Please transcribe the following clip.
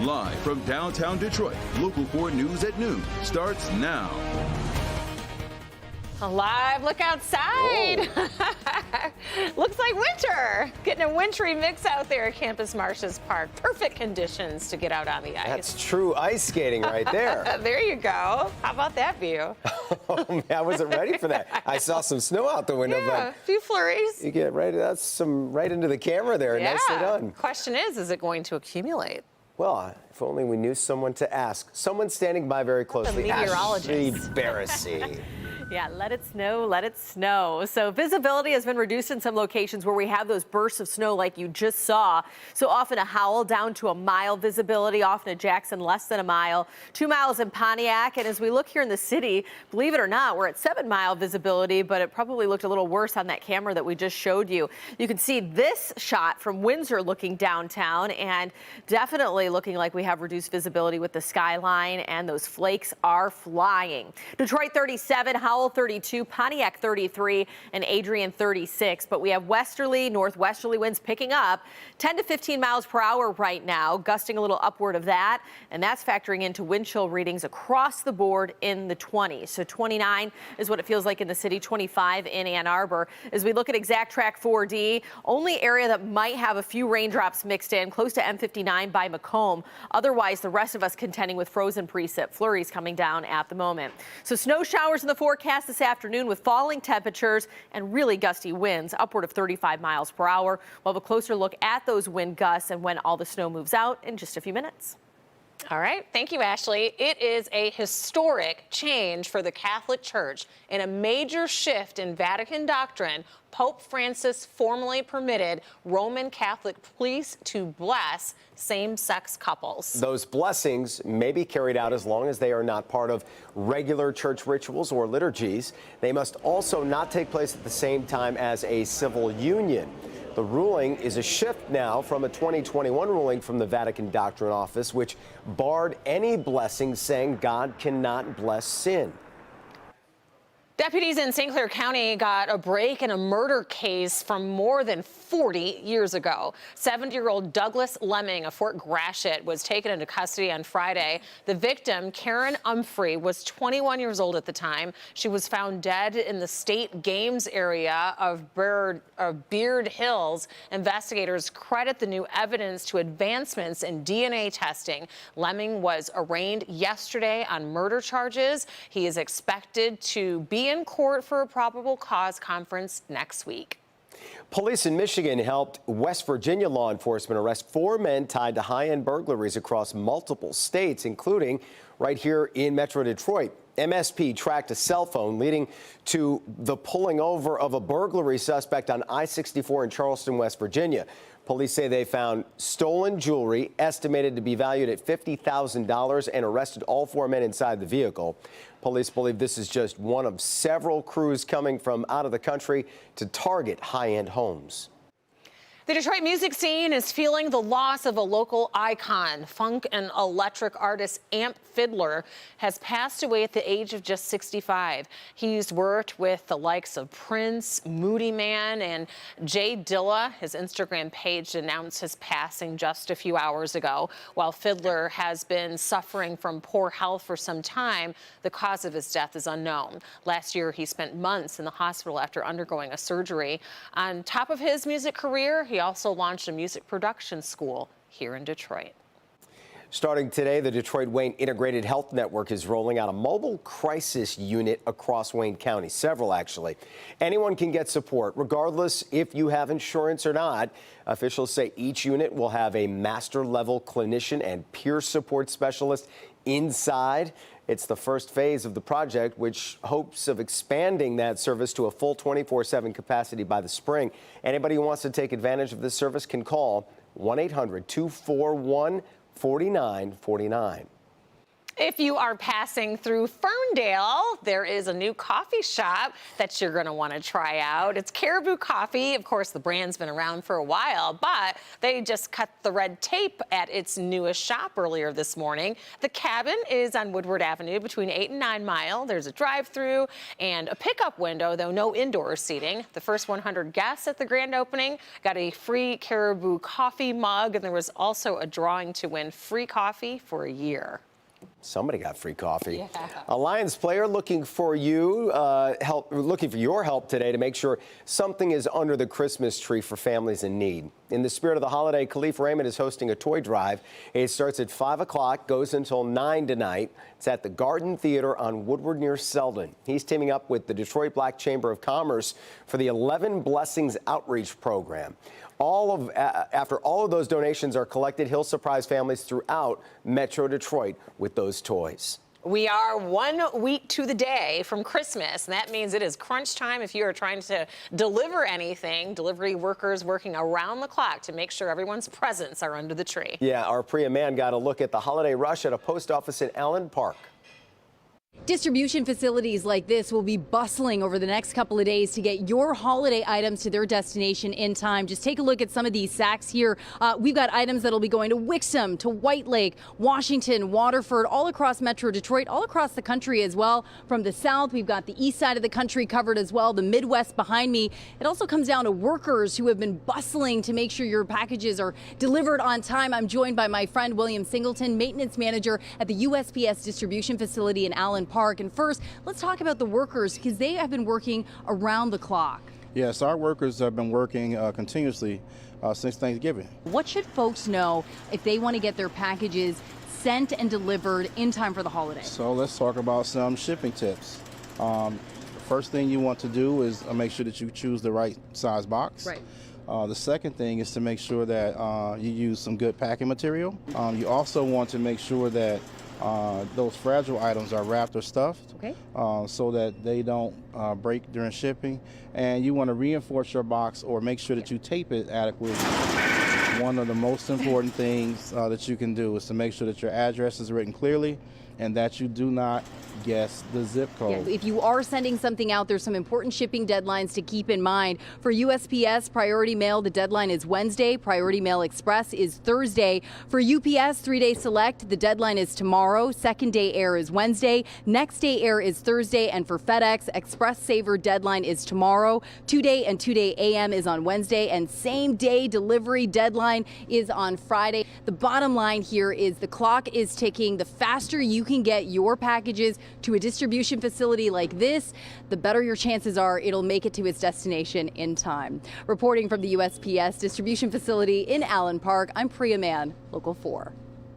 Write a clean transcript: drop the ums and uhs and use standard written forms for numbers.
Live from downtown Detroit, Local 4 News at noon starts now. A live look outside. Looks like winter. Getting a wintry mix out there at Campus Martius Park. Perfect conditions to get out on the ice. That's true ice skating right there. There you go. How about that view? I wasn't ready for that. I saw some snow out the window. Yeah, but a few flurries. you get right, that's some right into the camera there. Yeah. Nicely done. Question is it going to accumulate? Well, if only we knew someone to ask. Someone standing by very closely. meteorologist. Ashley Barrissey. Yeah, let it snow, let it snow. So visibility has been reduced in some locations where we have those bursts of snow like you just saw. So often a Howell down to a mile visibility, often a Jackson less than a mile, 2 miles in Pontiac. And as we look here in the city, believe it or not, we're at 7-mile visibility, but it probably looked a little worse on that camera that we just showed you. You can see this shot from Windsor looking downtown and definitely looking like we have reduced visibility with the skyline, and those flakes are flying. Detroit 37, Howell 32, Pontiac 33, and Adrian 36. But we have westerly, northwesterly winds picking up 10 to 15 miles per hour right now, gusting a little upward of that. And that's factoring into wind chill readings across the board in the 20s. So 29 is what it feels like in the city, 25 in Ann Arbor. As we look at Exact Track 4D, only area that might have a few raindrops mixed in, close to M59 by Macomb. Otherwise, the rest of us contending with frozen precip flurries coming down at the moment. So snow showers in the forecast this afternoon with falling temperatures and really gusty winds, upward of 35 miles per hour. We'll have a closer look at those wind gusts and when all the snow moves out in just a few minutes. All right. Thank you, Ashley. It is a historic change for the Catholic Church and a major shift in Vatican doctrine. Pope Francis formally permitted Roman Catholic priests to bless same-sex couples. Those blessings may be carried out as long as they are not part of regular church rituals or liturgies. They must also not take place at the same time as a civil union. The ruling is a shift now from a 2021 ruling from the Vatican Doctrine Office, which barred any blessings, saying God cannot bless sin. Deputies in St. Clair County got a break in a murder case from more than 40 years ago. 70-year-old Douglas Lemming of Fort Gratiot was taken into custody on Friday. The victim, Karen Umphrey, was 21 years old at the time. She was found dead in the state games area of Beard Hills. Investigators credit the new evidence to advancements in DNA testing. Lemming was arraigned yesterday on murder charges. He is expected to be in court for a probable cause conference next week. Police in Michigan helped West Virginia law enforcement arrest 4 men tied to high-end burglaries across multiple states, including right here in Metro Detroit. MSP tracked a cell phone leading to the pulling over of a burglary suspect on I-64 in Charleston, West Virginia. Police say they found stolen jewelry estimated to be valued at $50,000 and arrested all 4 men inside the vehicle. Police believe this is just one of several crews coming from out of the country to target high-end homes. The Detroit music scene is feeling the loss of a local icon. Funk and electric artist Fiddler has passed away at the age of just 65. He's worked with the likes of Prince, Moody Man, and Jay Dilla. His Instagram page announced his passing just a few hours ago. While Fiddler has been suffering from poor health for some time, the cause of his death is unknown. Last year, he spent months in the hospital after undergoing a surgery. On top of his music career, he also launched a music production school here in Detroit. Starting today, the Detroit Wayne Integrated Health Network is rolling out a mobile crisis unit across Wayne County, several actually. Anyone can get support, regardless if you have insurance or not. Officials say each unit will have a master-level clinician and peer support specialist inside. It's the first phase of the project, which hopes of expanding that service to a full 24/7 capacity by the spring. Anybody who wants to take advantage of this service can call 1-800-241-4949. If you are passing through Ferndale, there is a new coffee shop that you're going to want to try out. It's Caribou Coffee. Of course, the brand's been around for a while, but they just cut the red tape at its newest shop earlier this morning. The Cabin is on Woodward Avenue between 8 and 9 Mile. There's a drive-through and a pickup window, though no indoor seating. The first 100 guests at the grand opening got a free Caribou Coffee mug, and there was also a drawing to win free coffee for a year. Somebody got free coffee. Yeah. A Lions player looking for your help today to make sure something is under the Christmas tree for families in need. In the spirit of the holiday, Khif Raymond is hosting a toy drive. It starts at 5 o'clock, goes until 9 tonight. It's at the Garden Theater on Woodward near Selden. He's teaming up with the Detroit Black Chamber of Commerce for the 11 Blessings Outreach Program. After all of those donations are collected, he'll surprise families throughout Metro Detroit with those toys. We are 1 week to the day from Christmas, and that means it is crunch time if you are trying to deliver anything. Delivery workers working around the clock to make sure everyone's presents are under the tree. Yeah, our Priya Man got a look at the holiday rush at a post office in Allen Park. Distribution facilities like this will be bustling over the next couple of days to get your holiday items to their destination in time. Just take a look at some of these sacks here. We've got items that'll be going to Wixom, to White Lake, Washington, Waterford, all across Metro Detroit, all across the country as well. From the south, we've got the east side of the country covered as well, the Midwest behind me. It also comes down to workers who have been bustling to make sure your packages are delivered on time. I'm joined by my friend William Singleton, maintenance manager at the USPS distribution facility in Allen Park. And first, let's talk about the workers because they have been working around the clock. Yes, our workers have been working continuously since Thanksgiving. What should folks know if they want to get their packages sent and delivered in time for the holiday? So let's talk about some shipping tips. The first thing you want to do is make sure that you choose the right size box. Right. The second thing is to make sure that you use some good packing material. You also want to make sure that those fragile items are wrapped or stuffed, okay, so that they don't break during shipping. And you want to reinforce your box or make sure that you tape it adequately. One of the most important things that you can do is to make sure that your address is written clearly and that you do not guess the zip code. Yeah, if you are sending something out, there's some important shipping deadlines to keep in mind. For USPS Priority Mail, the deadline is Wednesday. Priority Mail Express is Thursday. For UPS 3-Day Select, the deadline is tomorrow. Second day air is Wednesday. Next day air is Thursday. And for FedEx, Express Saver deadline is tomorrow. 2-Day and 2-Day AM is on Wednesday. And same day delivery deadline is on Friday. The bottom line here is the clock is ticking. The faster you can get your packages to a distribution facility like this, the better your chances are it'll make it to its destination in time. Reporting from the USPS distribution facility in Allen Park, I'm Priya Man, Local 4.